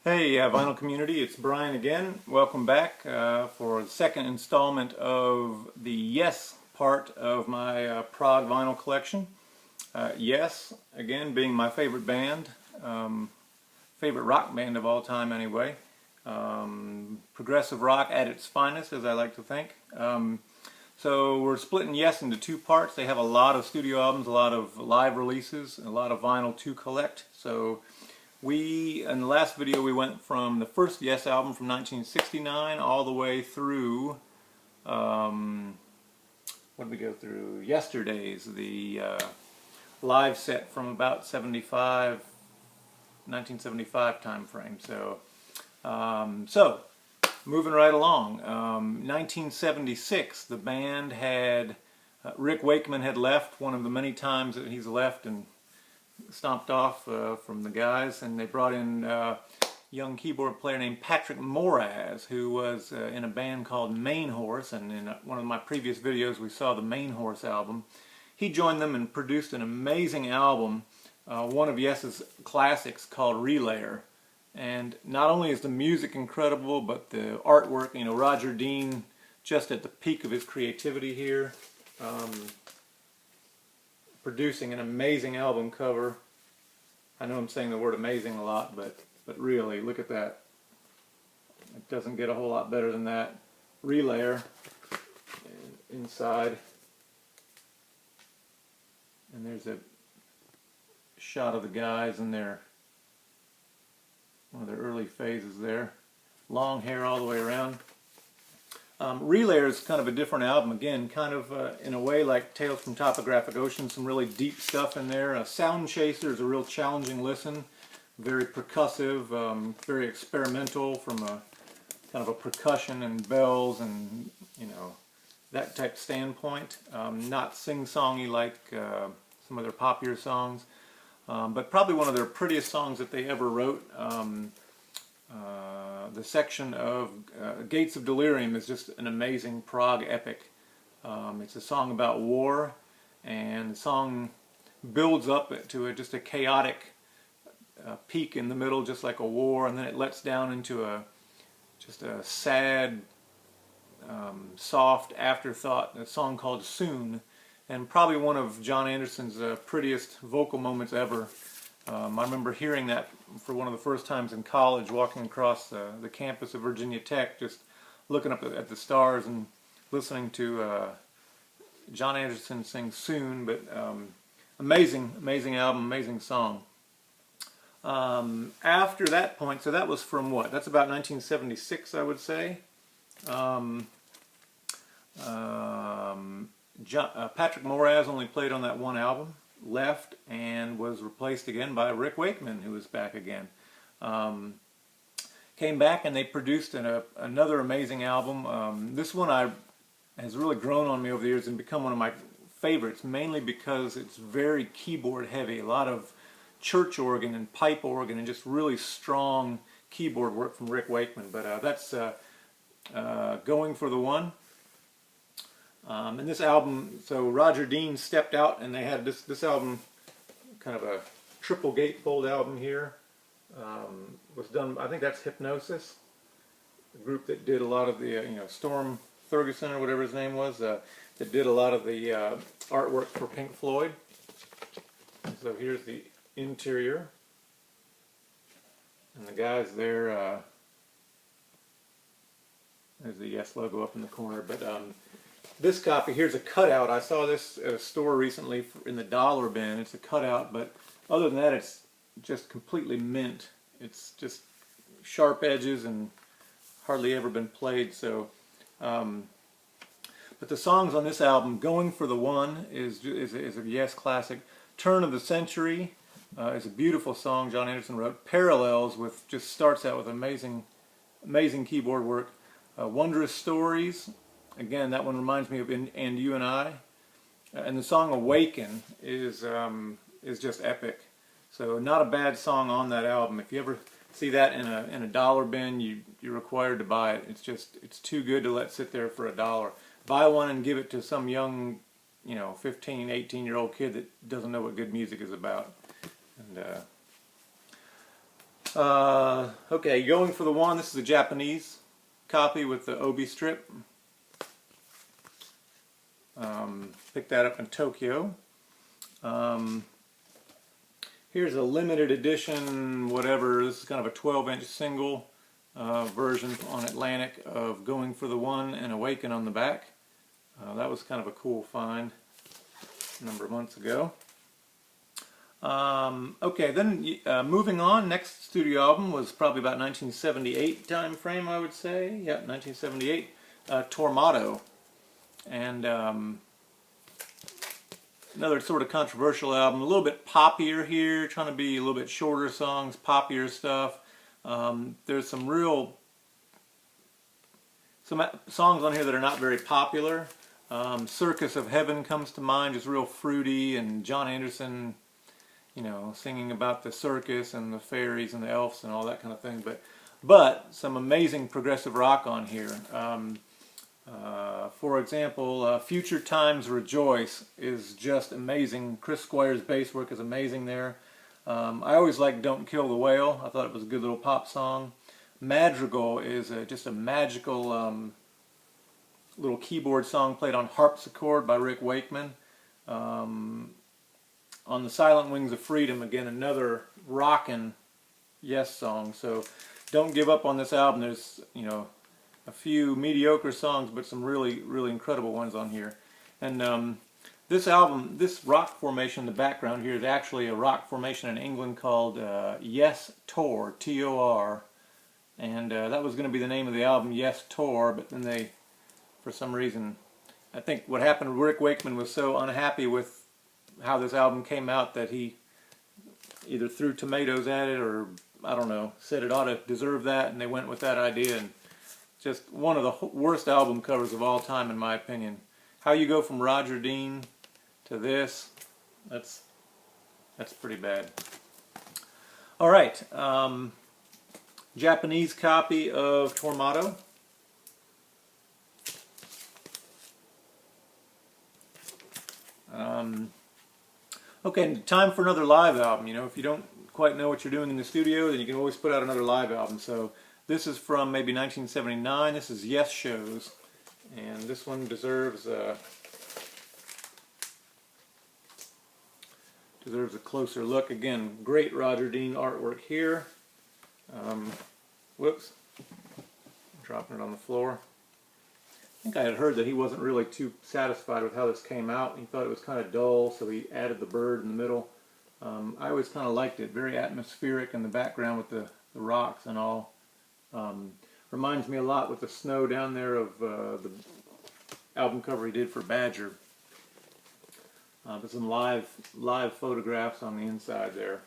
Hey, vinyl community, it's Brian again. Welcome back for the second installment of the Yes part of my Prog vinyl collection. Yes, again, being my favorite band, favorite rock band of all time anyway. Progressive rock at its finest, as I like to think. So we're splitting Yes into two parts. They have a lot of studio albums, a lot of live releases, a lot of vinyl to collect. So in the last video, we went from the first Yes album from 1969 all the way through, what did we go through? Yesterday's, the live set from about 1975 time frame. So moving right along, 1976, the band had, Rick Wakeman had left, one of the many times that he's left and stomped off from the guys, and they brought in a young keyboard player named Patrick Moraz, who was in a band called Main Horse, and in one of my previous videos we saw the Main Horse album. He joined them and produced an amazing album, one of Yes's classics called Relayer. And not only is the music incredible, but the artwork, you know, Roger Dean just at the peak of his creativity here. Producing an amazing album cover. I know I'm saying the word amazing a lot, but really, look at that. It doesn't get a whole lot better than that. Relayer inside. And there's a shot of the guys in one of their early phases there. Long hair all the way around. Relayer is kind of a different album, again, kind of in a way like Tales from Topographic Ocean, some really deep stuff in there. Sound Chaser is a real challenging listen, very percussive, very experimental from a kind of a percussion and bells and, you know, that type standpoint. Not sing-songy like some of their popular songs, but probably one of their prettiest songs that they ever wrote. The section of Gates of Delirium is just an amazing prog epic. It's a song about war, and the song builds up to just a chaotic peak in the middle, just like a war, and then it lets down into just a sad, soft afterthought, a song called Soon, and probably one of John Anderson's prettiest vocal moments ever. I remember hearing that for one of the first times in college, walking across the campus of Virginia Tech, just looking up at the stars and listening to John Anderson sing Soon. But amazing album, amazing song. After that point, so that was from what? That's about 1976, I would say. Patrick Moraz only played on that one album, left, and was replaced again by Rick Wakeman, who was back again. Came back and they produced another amazing album. This one has really grown on me over the years and become one of my favorites, mainly because it's very keyboard heavy. A lot of church organ and pipe organ and just really strong keyboard work from Rick Wakeman. But that's Going for the One. And this album, so Roger Dean stepped out, and they had this album, kind of a triple gatefold album here, was done, I think that's Hypnosis, the group that did a lot of the, you know, Storm Thurgeson or whatever his name was, that did a lot of the artwork for Pink Floyd. So here's the interior, and the guys there, there's the Yes logo up in the corner, but this copy, here's a cutout. I saw this at a store recently in the dollar bin. It's a cutout, but other than that, it's just completely mint. It's just sharp edges and hardly ever been played. So, but the songs on this album, Going for the One is a Yes classic. Turn of the Century is a beautiful song John Anderson wrote. Parallels just starts out with amazing keyboard work. Wondrous Stories. Again, that one reminds me of And You and I. And the song Awaken is just epic. So not a bad song on that album. If you ever see that in a dollar bin, you're required to buy it. It's too good to let sit there for $1. Buy one and give it to some young, you know, 15, 18-year-old kid that doesn't know what good music is about. And Okay, Going for the One. This is a Japanese copy with the obi strip. Picked that up in Tokyo. Here's a limited edition, whatever. This is kind of a 12-inch single version on Atlantic of Going for the One and Awaken on the back. That was kind of a cool find a number of months ago. Okay, then moving on, next studio album was probably about 1978 time frame, I would say. Yeah, 1978. Tormato. And another sort of controversial album, a little bit poppier here, trying to be a little bit shorter songs, poppier stuff. There's some songs on here that are not very popular. Circus of Heaven comes to mind, just real fruity, and John Anderson, you know, singing about the circus and the fairies and the elves and all that kind of thing. But some amazing progressive rock on here. For example, Future Times Rejoice is just amazing. Chris Squire's bass work is amazing there. I always liked Don't Kill the Whale. I thought it was a good little pop song. Madrigal is just a magical little keyboard song played on harpsichord by Rick Wakeman. On the Silent Wings of Freedom, again, another rockin' Yes song. So don't give up on this album. There's, you know, a few mediocre songs, but some really, really incredible ones on here. And this album, this rock formation in the background here is actually a rock formation in England called Yes Tor, T-O-R. And that was going to be the name of the album, Yes Tor, but then they, for some reason, I think what happened, Rick Wakeman was so unhappy with how this album came out that he either threw tomatoes at it or, I don't know, said it ought to deserve that, and they went with that idea. And just one of the worst album covers of all time, in my opinion. How you go from Roger Dean to this, that's pretty bad. All right, Japanese copy of Tormato. Okay, time for another live album. You know, if you don't quite know what you're doing in the studio, then you can always put out another live album. So this is from maybe 1979. This is Yes Shows, and this one deserves a closer look. Again, great Roger Dean artwork here. Whoops, dropping it on the floor. I think I had heard that he wasn't really too satisfied with how this came out. He thought it was kind of dull, so he added the bird in the middle. I always kind of liked it. Very atmospheric in the background with the rocks and all. Reminds me a lot with the snow down there of the album cover he did for Badger. But some live photographs on the inside there.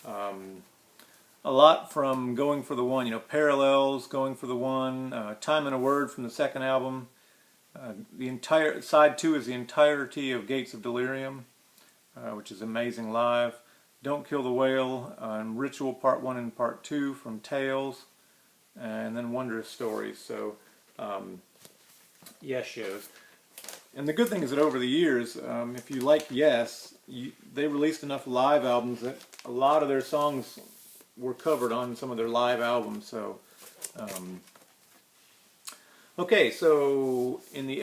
A lot from Going for the One, you know, Parallels, Going for the One, Time and a Word from the second album. The entire side 2 is the entirety of Gates of Delirium, which is amazing live. Don't Kill the Whale, and Ritual Part 1 and Part 2 from Tales, and then Wondrous Stories. So, Yes Shows. And the good thing is that over the years, if you like Yes, they released enough live albums that a lot of their songs were covered on some of their live albums. So, okay, so in the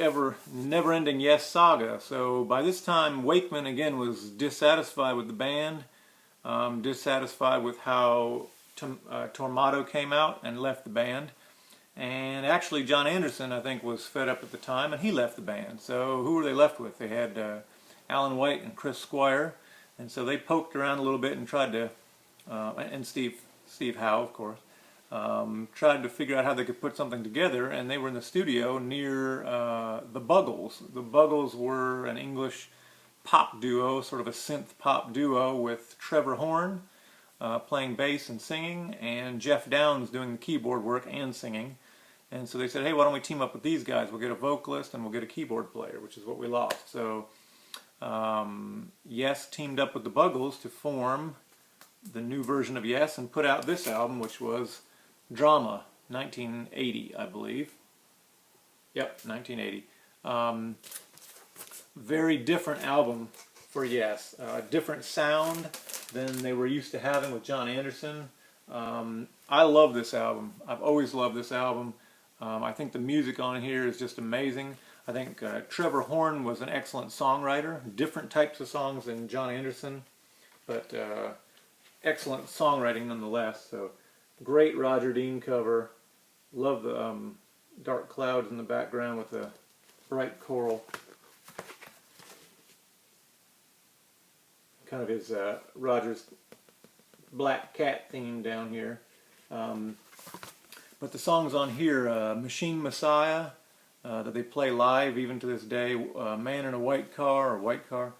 never-ending Yes saga, so by this time Wakeman again was dissatisfied with the band, dissatisfied with how Tormato came out and left the band, and actually John Anderson, I think, was fed up at the time and he left the band. So who were they left with? They had Alan White and Chris Squire, and so they poked around a little bit and tried to, and Steve Howe, of course. Tried to figure out how they could put something together, and they were in the studio near the Buggles. The Buggles were an English pop duo, sort of a synth pop duo with Trevor Horn playing bass and singing, and Jeff Downes doing the keyboard work and singing. And so they said, hey, why don't we team up with these guys? We'll get a vocalist and we'll get a keyboard player, which is what we lost. So Yes teamed up with the Buggles to form the new version of Yes and put out this album, which was Drama, 1980, I believe. Yep, 1980. Very different album for Yes. Different sound than they were used to having with John Anderson. I love this album. I've always loved this album. I think the music on here is just amazing. I think Trevor Horn was an excellent songwriter. Different types of songs than John Anderson, but excellent songwriting nonetheless. So great Roger Dean cover. Love the dark clouds in the background with the bright coral. Kind of his Roger's black cat theme down here. But the songs on here, Machine Messiah, that they play live even to this day, Man in a White Car, or White Car,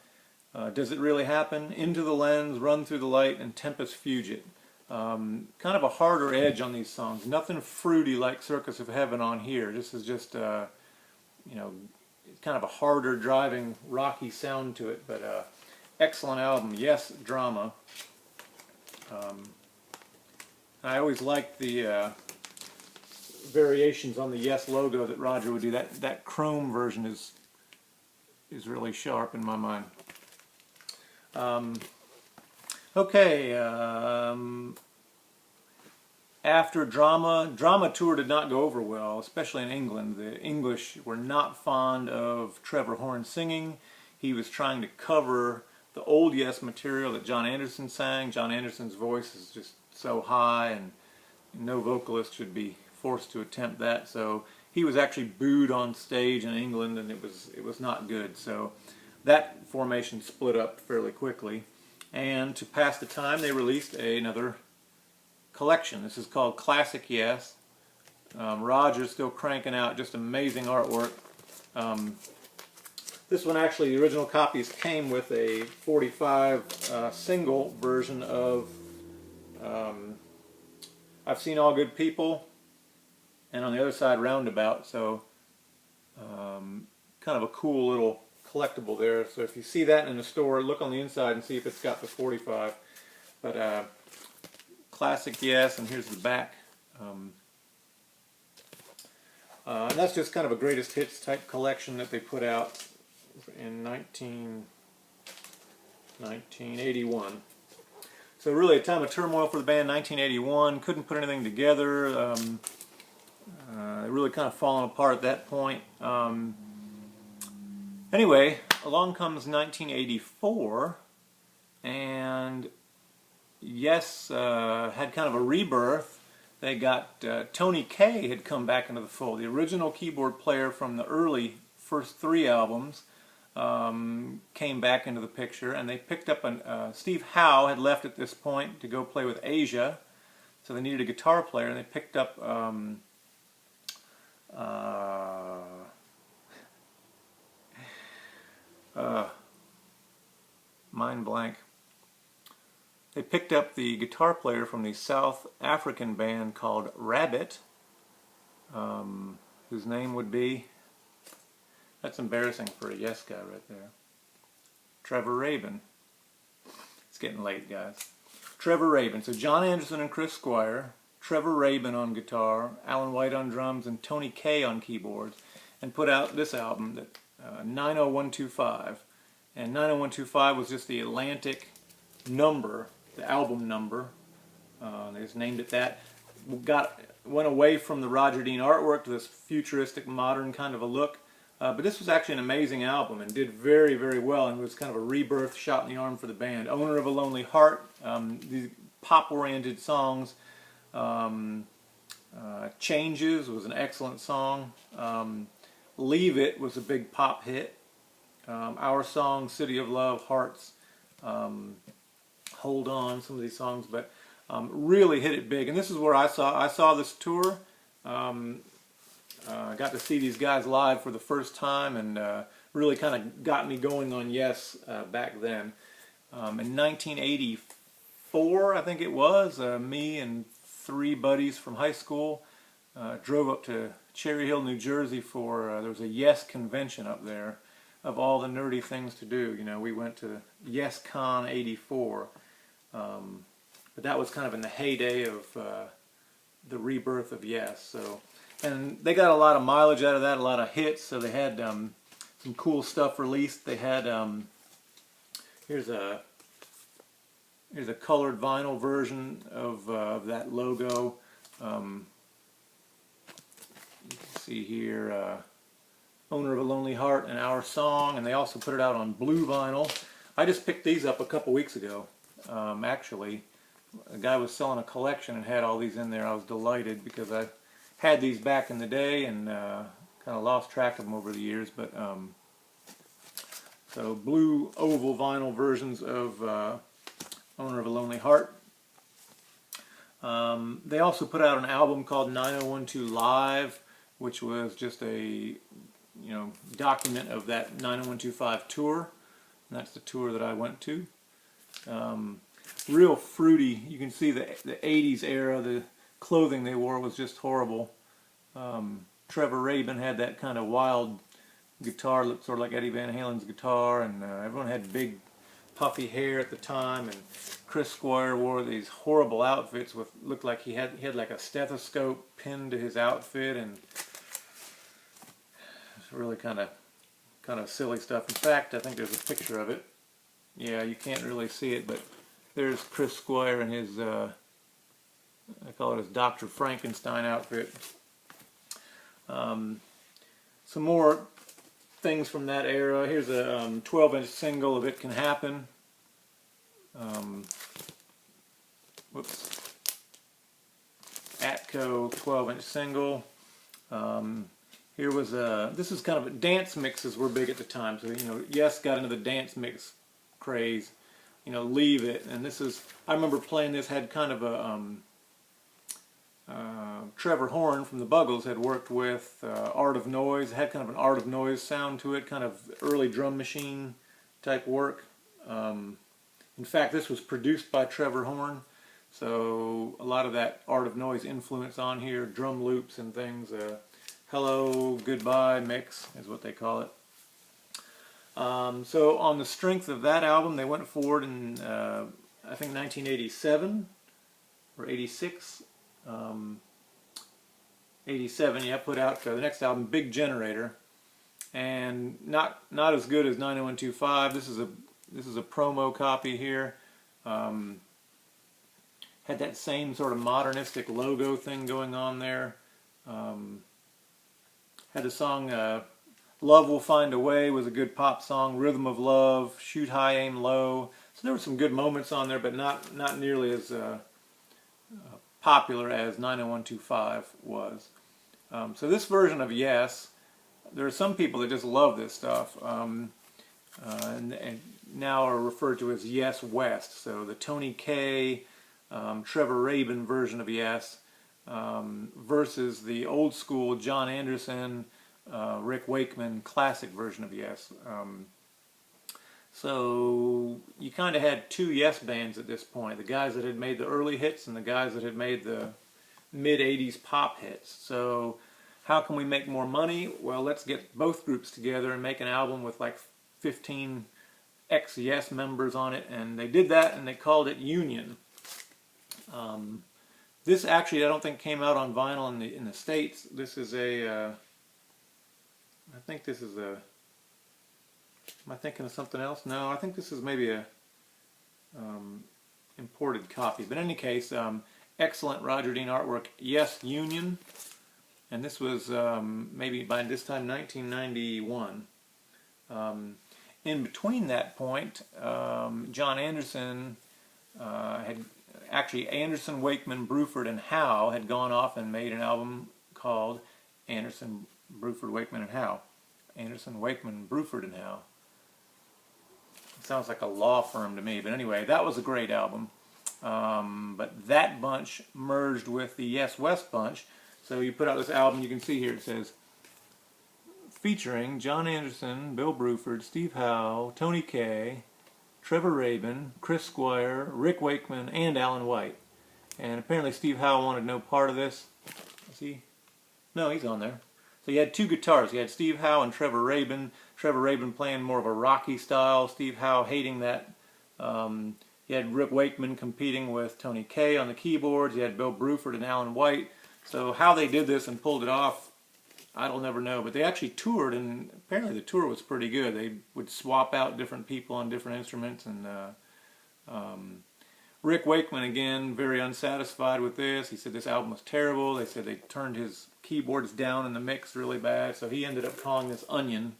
Does It Really Happen, Into the Lens, Run Through the Light, and Tempest Fugit. Kind of a harder edge on these songs. Nothing fruity like Circus of Heaven on here. This is just, you know, kind of a harder driving, rocky sound to it, but excellent album. Yes, Drama. I always liked the variations on the Yes logo that Roger would do. That chrome version is really sharp in my mind. Okay, after Drama tour did not go over well, especially in England. The English were not fond of Trevor Horn singing. He was trying to cover the old Yes material that John Anderson sang. John Anderson's voice is just so high, and no vocalist should be forced to attempt that. So he was actually booed on stage in England, and it was not good. So that formation split up fairly quickly. And to pass the time, they released another collection. This is called Classic Yes. Roger's still cranking out just amazing artwork. This one actually, the original copies came with a 45 single version of I've Seen All Good People, and on the other side Roundabout. So kind of a cool little collectible there. So if you see that in the store, look on the inside and see if it's got the 45. But Classic Yes, and here's the back. And that's just kind of a greatest hits type collection that they put out in 1981. So really a time of turmoil for the band. 1981, couldn't put anything together. Really kind of falling apart at that point. Anyway, along comes 1984, and Yes had kind of a rebirth. They got Tony Kaye had come back into the fold. The original keyboard player from the early first 3 albums came back into the picture, and they picked up Steve Howe had left at this point to go play with Asia, so they needed a guitar player, and they picked up mind blank. They picked up the guitar player from the South African band called Rabbit, whose name would be, that's embarrassing for a Yes guy right there, Trevor Rabin. It's getting late, guys. Trevor Rabin. So John Anderson and Chris Squire, Trevor Rabin on guitar, Alan White on drums, and Tony Kaye on keyboards, and put out this album, that 90125. And 90125 was just the Atlantic number, the album number. They just named it that. Went away from the Roger Dean artwork to this futuristic, modern kind of a look. But this was actually an amazing album and did very, very well, and was kind of a rebirth, shot in the arm for the band. Owner of a Lonely Heart, these pop-oriented songs. Changes was an excellent song. Leave It was a big pop hit. Our Song, City of Love, Hearts, Hold On, some of these songs, but really hit it big. And this is where I saw this tour. I got to see these guys live for the first time, and really kind of got me going on Yes back then. In 1984, I think it was, me and 3 buddies from high school drove up to Cherry Hill, New Jersey for, there was a Yes convention up there. Of all the nerdy things to do, you know, we went to Yes Con 84, but that was kind of in the heyday of the rebirth of Yes. So, and they got a lot of mileage out of that, a lot of hits. So they had some cool stuff released. They had here's a Here's a colored vinyl version of that logo. You can see here, Owner of a Lonely Heart and Our Song, and they also put it out on blue vinyl. I just picked these up a couple weeks ago. Actually, a guy was selling a collection and had all these in there. I was delighted because I had these back in the day and kind of lost track of them over the years. But so blue oval vinyl versions of Owner of a Lonely Heart. They also put out an album called 9012 Live, which was just a document of that 90125 tour. And that's the tour that I went to. Real fruity. You can see the 80s era. The clothing they wore was just horrible. Trevor Rabin had that kind of wild guitar, looked sort of like Eddie Van Halen's guitar, and everyone had big puffy hair at the time. And Chris Squire wore these horrible outfits with looked like he had like a stethoscope pinned to his outfit, and it's really kind of silly stuff. In fact, I think there's a picture of it. Yeah, you can't really see it, but there's Chris Squire in his I call it his Dr. Frankenstein outfit. Some more things from that era. Here's a 12-inch single of It Can Happen. Atco 12-inch single. Here was this is kind of dance mixes were big at the time. So Yes got into the dance mix craze. Leave It, and this is, I remember playing this, had kind of a Trevor Horn from the Buggles had worked with Art of Noise. It had kind of an Art of Noise sound to it, kind of early drum machine type work. In fact, this was produced by Trevor Horn, so a lot of that Art of Noise influence on here, drum loops and things. Hello, Goodbye mix is what they call it. So on the strength of that album, they went forward in, I think 1987 or 86. 87, yeah, put out the next album, Big Generator, and not as good as 90125. This is a promo copy here. Had that same sort of modernistic logo thing going on there. Had the song Love Will Find a Way, was a good pop song. Rhythm of Love, Shoot High, Aim Low. So there were some good moments on there, but not nearly as popular as 90125 was. So this version of Yes, there are some people that just love this stuff, and now are referred to as Yes West. So the Tony Kaye, Trevor Rabin version of Yes versus the old school John Anderson, Rick Wakeman classic version of Yes. So you kind of had two Yes bands at this point, the guys that had made the early hits and the guys that had made the mid-80s pop hits. So how can we make more money? Well, let's get both groups together and make an album with like 15 ex-Yes members on it, and they did that, and they called it Union. This actually I don't think came out on vinyl in the States. This is I think this is a, am I thinking of something else? No, I think this is maybe a imported copy. But in any case, excellent Roger Dean artwork. Yes, Union. And this was maybe by this time 1991. In between that point, John Anderson had actually Anderson, Wakeman, Bruford, and Howe had gone off and made an album called Anderson, Bruford, Wakeman, and Howe. Anderson, Wakeman, Bruford, and Howe. It sounds like a law firm to me, but anyway, that was a great album. But that bunch merged with the Yes West bunch, so you put out this album. You can see here it says featuring John Anderson, Bill Bruford, Steve Howe, Tony Kaye, Trevor Rabin, Chris Squire, Rick Wakeman, and Alan White. And apparently Steve Howe wanted no part of this. Is he? No, he's on there. So you had two guitars. You had Steve Howe and Trevor Rabin. Trevor Rabin playing more of a rocky style. Steve Howe hating that. You had Rick Wakeman competing with Tony Kaye on the keyboards. You had Bill Bruford and Alan White. So how they did this and pulled it off, I'll never know. But they actually toured, and apparently the tour was pretty good. They would swap out different people on different instruments, and Rick Wakeman, again, very unsatisfied with this. He said this album was terrible. They said they turned his keyboards down in the mix really bad, so he ended up calling this Onion,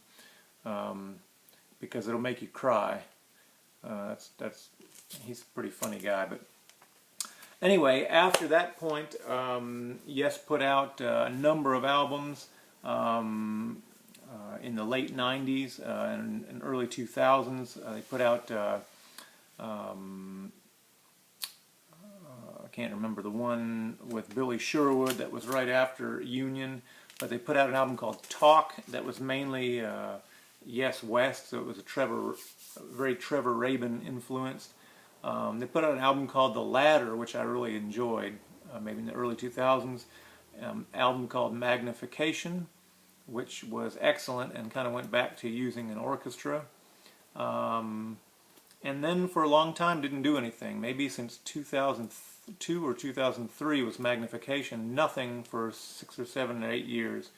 because it'll make you cry. He's a pretty funny guy. But anyway, after that point, Yes put out a number of albums in the late 90s and early 2000s. They put out I can't remember the one with Billy Sherwood that was right after Union, but they put out an album called Talk that was mainly Yes West, so it was very Trevor Rabin influenced. They put out an album called The Ladder, which I really enjoyed, maybe in the early 2000s. Album called Magnification, which was excellent and kind of went back to using an orchestra. And then for a long time didn't do anything. Maybe since 2002 or 2003 was Magnification. Nothing for 6 or 7 or 8 years.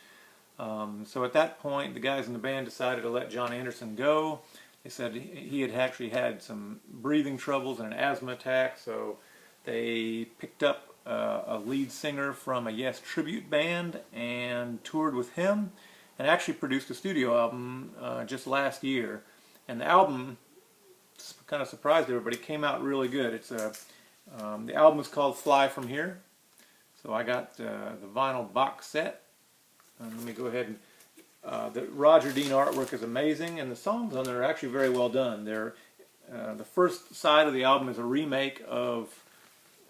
So at that point, the guys in the band decided to let John Anderson go. They said he had actually had some breathing troubles and an asthma attack, so they picked up a lead singer from a Yes tribute band and toured with him, and actually produced a studio album just last year. And the album kind of surprised everybody. Came out really good. It's the album is called Fly From Here. So I got the vinyl box set. Let me go ahead and the Roger Dean artwork is amazing, and the songs on there are actually very well done. They're the first side of the album is a remake of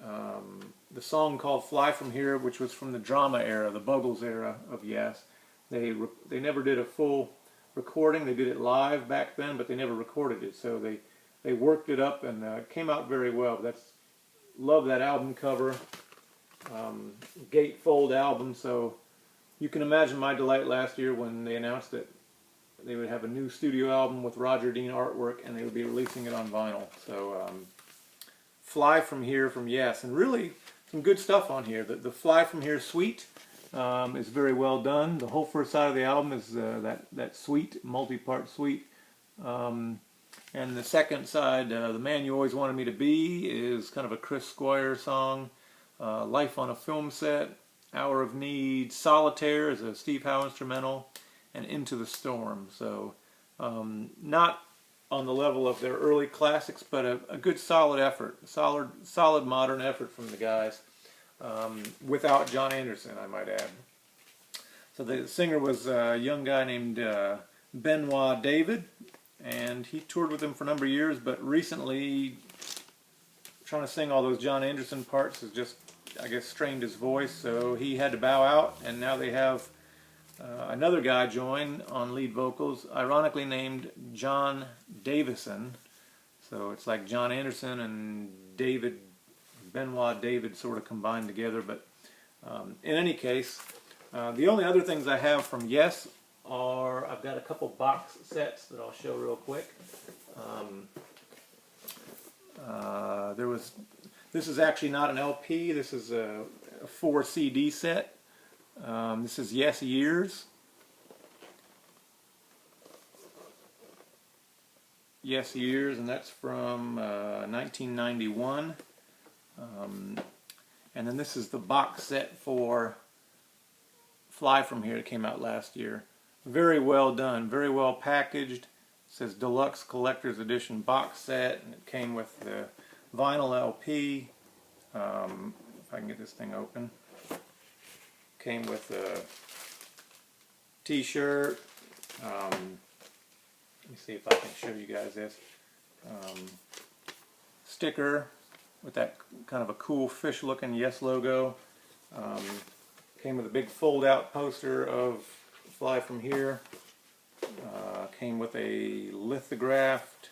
the song called Fly From Here, which was from the drama era, the Buggles era of Yes. They never did a full recording. They did it live back then, but they never recorded it. So they worked it up, and it came out very well. Love that album cover. Gatefold album, so you can imagine my delight last year when they announced that they would have a new studio album with Roger Dean artwork, and they would be releasing it on vinyl. So Fly From Here from Yes, and really some good stuff on here. The Fly From Here suite is very well done. The whole first side of the album is that suite, multi-part suite. And the second side, The Man You Always Wanted Me to Be, is kind of a Chris Squire song. Life on a Film Set, Hour of Need, Solitaire is a Steve Howe instrumental, and Into the Storm. So not on the level of their early classics, but a good solid effort, solid modern effort from the guys, without John Anderson, I might add. So the singer was a young guy named Benoit David, and he toured with them for a number of years, but recently trying to sing all those John Anderson parts has just, I guess, strained his voice, so he had to bow out, and now they have another guy join on lead vocals, ironically named John Davison. So it's like John Anderson and Benoit David sort of combined together. But in any case, the only other things I have from Yes are, I've got a couple box sets that I'll show real quick. This is actually not an LP, this is a 4 CD set. This is Yes Years. Yes Years, and that's from 1991. And then this is the box set for Fly From Here that came out last year. Very well done, very well packaged. It says Deluxe Collector's Edition box set, and it came with the vinyl LP. If I can get this thing open. Came with a t-shirt. Let me see if I can show you guys this. Sticker with that kind of a cool fish looking Yes logo. Came with a big fold out poster of Fly From Here. Came with a lithographed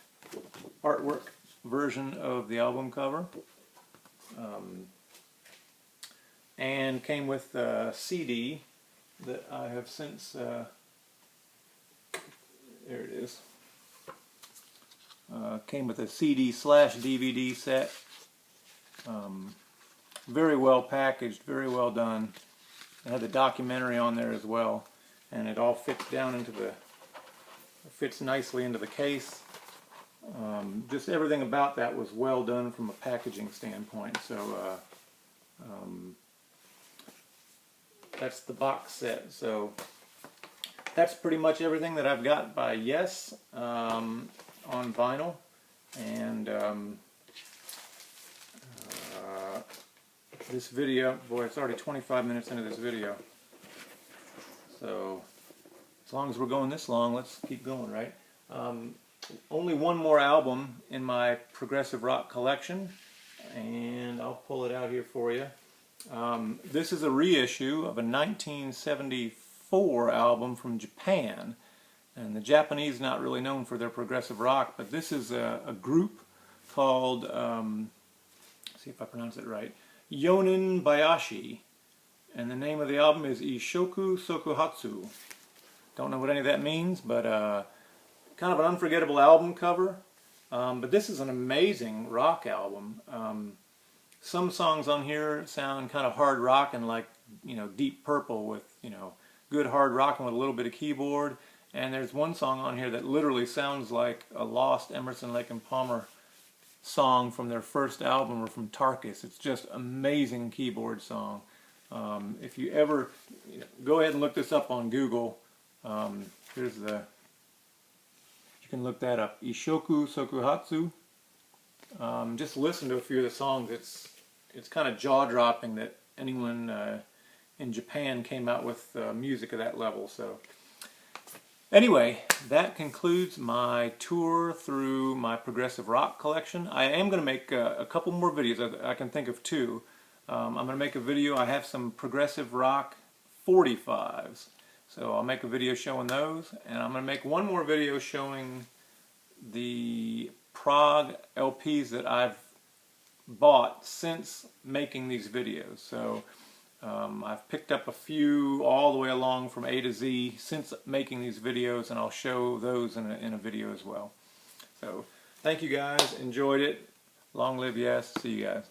artwork version of the album cover. And came with a CD that I have since, there it is, came with a CD/DVD set, very well packaged, very well done. It had the documentary on there as well, and it all fits down into fits nicely into the case. just everything about that was well done from a packaging standpoint. So that's the box set. So that's pretty much everything that I've got by Yes on vinyl. And this video, boy, it's already 25 minutes into this video. So as long as we're going this long, let's keep going, right? Only one more album in my progressive rock collection, and I'll pull it out here for you. This is a reissue of a 1974 album from Japan, and the Japanese not really known for their progressive rock, but this is a group called, let's see if I pronounce it right, Yonin Bayashi, and the name of the album is Ishoku Sokuhatsu. Don't know what any of that means, but kind of an unforgettable album cover. But this is an amazing rock album. Some songs on here sound kind of hard rock and like, you know, Deep Purple with, you know, good hard rocking with a little bit of keyboard. And there's one song on here that literally sounds like a lost Emerson, Lake and Palmer song from their first album or from Tarkus. It's just amazing keyboard song. If you ever, you know, go ahead and look this up on Google. Here's the, you can look that up, Ishoku Sokuhatsu. Just listen to a few of the songs. It's kind of jaw-dropping that anyone in Japan came out with music of that level. So anyway, that concludes my tour through my progressive rock collection. I am going to make a couple more videos. I can think of two. I'm going to make a video. I have some progressive rock 45s. So I'll make a video showing those. And I'm going to make one more video showing the Prog LPs that I've bought since making these videos. So I've picked up a few all the way along from A to Z since making these videos, and I'll show those in a video as well. So thank you guys, enjoyed it. Long live Yes, see you guys.